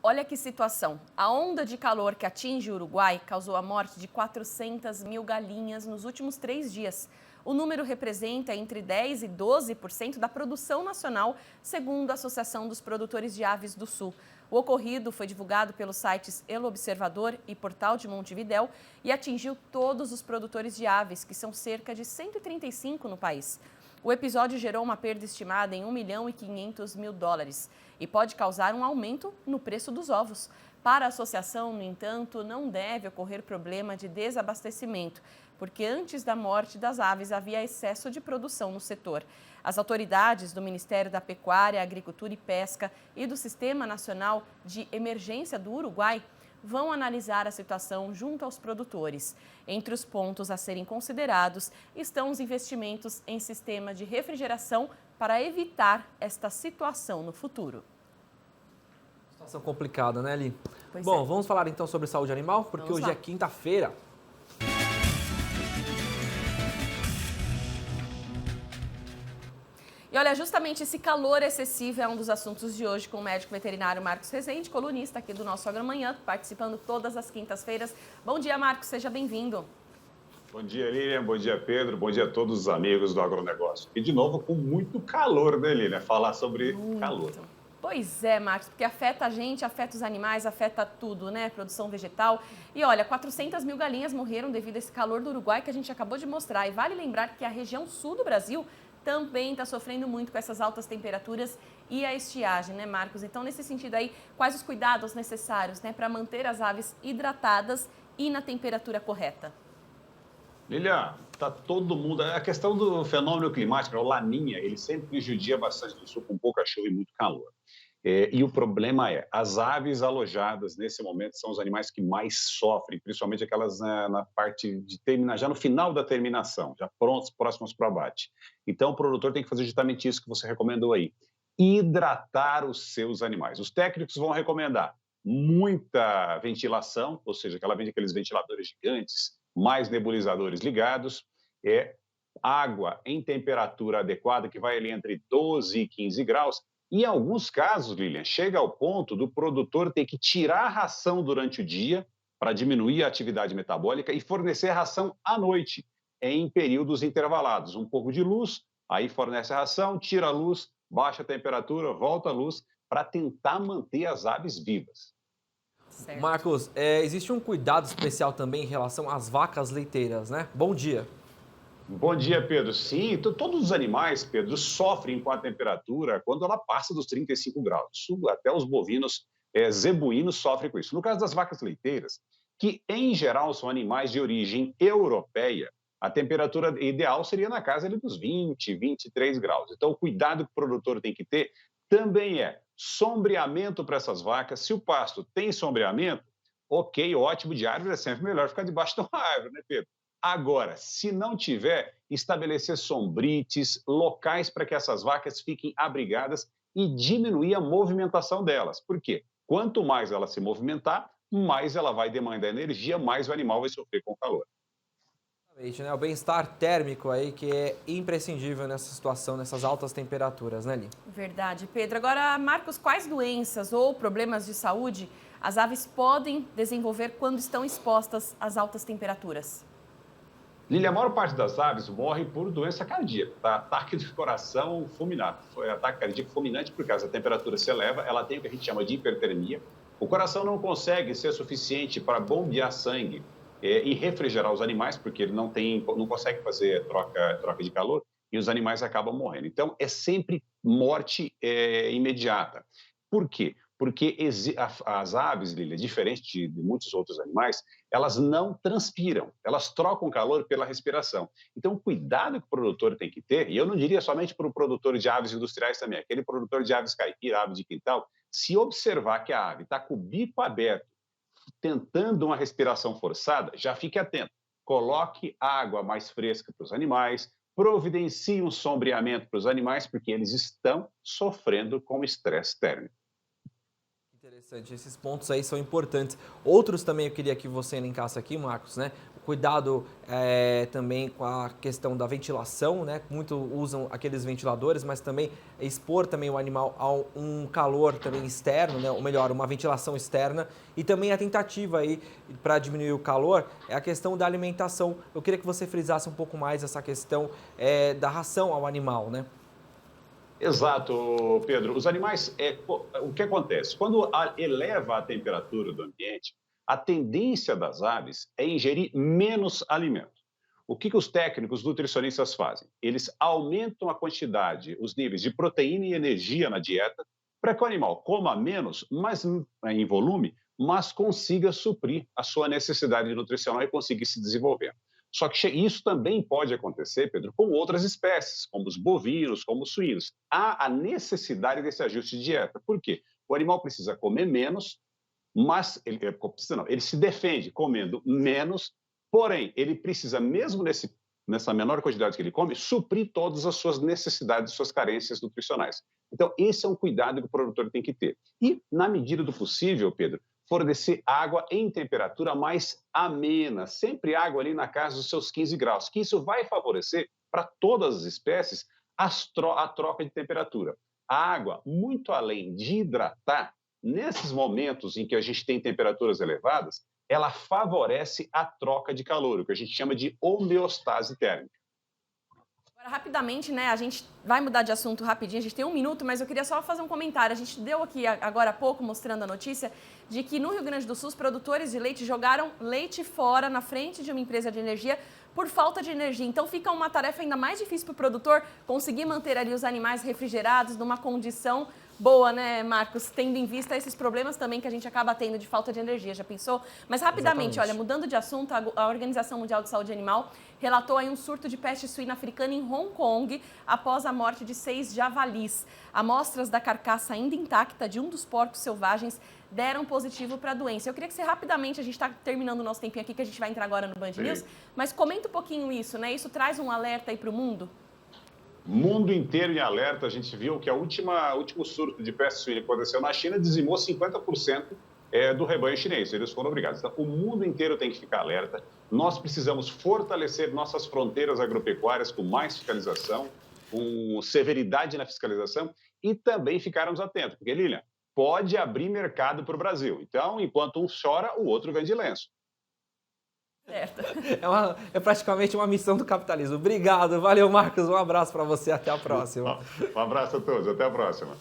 Olha que situação. A onda de calor que atinge o Uruguai causou a morte de 400 mil galinhas nos últimos 3 dias. O número representa entre 10% e 12% da produção nacional, segundo a Associação dos Produtores de Aves do Sul. O ocorrido foi divulgado pelos sites El Observador e Portal de Montevidéu e atingiu todos os produtores de aves, que são cerca de 135 no país. O episódio gerou uma perda estimada em 1 milhão e 500 mil dólares e pode causar um aumento no preço dos ovos. Para a associação, no entanto, não deve ocorrer problema de desabastecimento, porque antes da morte das aves havia excesso de produção no setor. As autoridades do Ministério da Pecuária, Agricultura e Pesca e do Sistema Nacional de Emergência do Uruguai vão analisar a situação junto aos produtores. Entre os pontos a serem considerados estão os investimentos em sistema de refrigeração para evitar esta situação no futuro. Situação complicada, né, Li? Pois Bom, é. Vamos falar então sobre saúde animal, porque Vamos hoje lá. é quinta-feira. E olha, justamente esse calor excessivo é um dos assuntos de hoje com o médico veterinário Marcos Rezende, colunista aqui do nosso Agromanhã, participando todas as quintas-feiras. Bom dia, Marcos, seja bem-vindo. Bom dia, Lilian. Bom dia, Pedro. Bom dia a todos os amigos do agronegócio. E, de novo, com muito calor, né, Lilian? Falar sobre calor. Pois é, Marcos, porque afeta a gente, afeta os animais, afeta tudo, né? Produção vegetal. E olha, 400 mil galinhas morreram devido a esse calor do Uruguai que a gente acabou de mostrar. E vale lembrar que a região sul do Brasil também está sofrendo muito com essas altas temperaturas e a estiagem, né, Marcos? Então, nesse sentido aí, quais os cuidados necessários, né, para manter as aves hidratadas e na temperatura correta? Lilian, tá todo mundo... A questão do fenômeno climático, o Laninha, ele sempre judia bastante do sul com pouca chuva e muito calor. E o problema é, as aves alojadas nesse momento são os animais que mais sofrem, principalmente aquelas na parte de terminar, já no final da terminação, já prontos, próximos para o abate. Então, o produtor tem que fazer justamente isso que você recomendou aí, hidratar os seus animais. Os técnicos vão recomendar muita ventilação, ou seja, aqueles ventiladores gigantes, mais nebulizadores ligados, água em temperatura adequada, que vai ali entre 12 e 15 graus. Em alguns casos, Lilian, chega ao ponto do produtor ter que tirar a ração durante o dia para diminuir a atividade metabólica e fornecer a ração à noite, em períodos intervalados. Um pouco de luz, aí fornece a ração, tira a luz, baixa a temperatura, volta a luz, para tentar manter as aves vivas. Certo. Marcos, existe um cuidado especial também em relação às vacas leiteiras, né? Bom dia. Bom dia, Pedro. Sim, todos os animais, Pedro, sofrem com a temperatura quando ela passa dos 35 graus. Até os bovinos zebuínos sofrem com isso. No caso das vacas leiteiras, que em geral são animais de origem europeia, a temperatura ideal seria na casa ali dos 20, 23 graus. Então, o cuidado que o produtor tem que ter também é sombreamento para essas vacas. Se o pasto tem sombreamento, ok, ótimo, de árvore é sempre melhor ficar debaixo de uma árvore, né, Pedro? Agora, se não tiver, estabelecer sombrites, locais para que essas vacas fiquem abrigadas e diminuir a movimentação delas. Por quê? Quanto mais ela se movimentar, mais ela vai demandar energia, mais o animal vai sofrer com o calor. Exatamente, né? O bem-estar térmico aí que é imprescindível nessa situação, nessas altas temperaturas, né, Li? Verdade, Pedro. Agora, Marcos, quais doenças ou problemas de saúde as aves podem desenvolver quando estão expostas às altas temperaturas? Lili, a maior parte das aves morre por doença cardíaca, tá? Ataque do coração fulminante. Ataque cardíaco fulminante, porque a temperatura se eleva, ela tem o que a gente chama de hipertermia. O coração não consegue ser suficiente para bombear sangue e refrigerar os animais, porque ele não consegue fazer troca de calor, e os animais acabam morrendo. Então, é sempre morte imediata. Por quê? Porque as aves, Lília, diferente de muitos outros animais, elas não transpiram, elas trocam calor pela respiração. Então, o cuidado que o produtor tem que ter, e eu não diria somente para o produtor de aves industriais também, aquele produtor de aves caipira, ave de quintal, se observar que a ave está com o bico aberto, tentando uma respiração forçada, já fique atento. Coloque água mais fresca para os animais, providencie um sombreamento para os animais, porque eles estão sofrendo com estresse térmico. Interessante, esses pontos aí são importantes. Outros também eu queria que você elencasse aqui, Marcos, né? cuidado também com a questão da ventilação, né? Muito usam aqueles ventiladores, mas também expor também o animal a um calor também externo, né? Ou melhor, uma ventilação externa. E também a tentativa aí para diminuir o calor é a questão da alimentação. Eu queria que você frisasse um pouco mais essa questão da ração ao animal, né? Exato, Pedro. Os animais, o que acontece? Quando eleva a temperatura do ambiente, a tendência das aves é ingerir menos alimento. O que os técnicos nutricionistas fazem? Eles aumentam a quantidade, os níveis de proteína e energia na dieta, para que o animal coma menos, mas em volume, mas consiga suprir a sua necessidade nutricional e conseguir se desenvolver. Só que isso também pode acontecer, Pedro, com outras espécies, como os bovinos, como os suínos. Há a necessidade desse ajuste de dieta. Por quê? O animal precisa comer menos, mas ele se defende comendo menos, porém, ele precisa, mesmo nessa menor quantidade que ele come, suprir todas as suas necessidades, suas carências nutricionais. Então, esse é um cuidado que o produtor tem que ter. E, na medida do possível, Pedro, fornecer água em temperatura mais amena, sempre água ali na casa dos seus 15 graus, que isso vai favorecer para todas as espécies a troca de temperatura. A água, muito além de hidratar, nesses momentos em que a gente tem temperaturas elevadas, ela favorece a troca de calor, o que a gente chama de homeostase térmica. Agora, rapidamente, né? A gente vai mudar de assunto rapidinho, a gente tem 1 minuto, mas eu queria só fazer um comentário. A gente deu aqui agora há pouco, mostrando a notícia, de que no Rio Grande do Sul, os produtores de leite jogaram leite fora na frente de uma empresa de energia por falta de energia. Então fica uma tarefa ainda mais difícil para o produtor conseguir manter ali os animais refrigerados numa condição boa, né, Marcos? Tendo em vista esses problemas também que a gente acaba tendo de falta de energia, já pensou? Mas rapidamente, olha, mudando de assunto, a Organização Mundial de Saúde Animal relatou aí um surto de peste suína africana em Hong Kong após a morte de 6 javalis. Amostras da carcaça ainda intacta de um dos porcos selvagens deram positivo para a doença. Eu queria que você rapidamente, a gente está terminando o nosso tempinho aqui, que a gente vai entrar agora no Band News, mas comenta um pouquinho isso, né? Isso traz um alerta aí para o mundo? Mundo inteiro em alerta. A gente viu que o último surto de peste suína que aconteceu na China dizimou 50% do rebanho chinês. Eles foram obrigados. Então, o mundo inteiro tem que ficar alerta. Nós precisamos fortalecer nossas fronteiras agropecuárias com mais fiscalização, com severidade na fiscalização e também ficarmos atentos. Porque, Lilian, pode abrir mercado para o Brasil. Então, enquanto um chora, o outro vende lenço. Certo. É praticamente uma missão do capitalismo. Obrigado, valeu, Marcos. Um abraço para você, até a próxima. Um abraço a todos, até a próxima.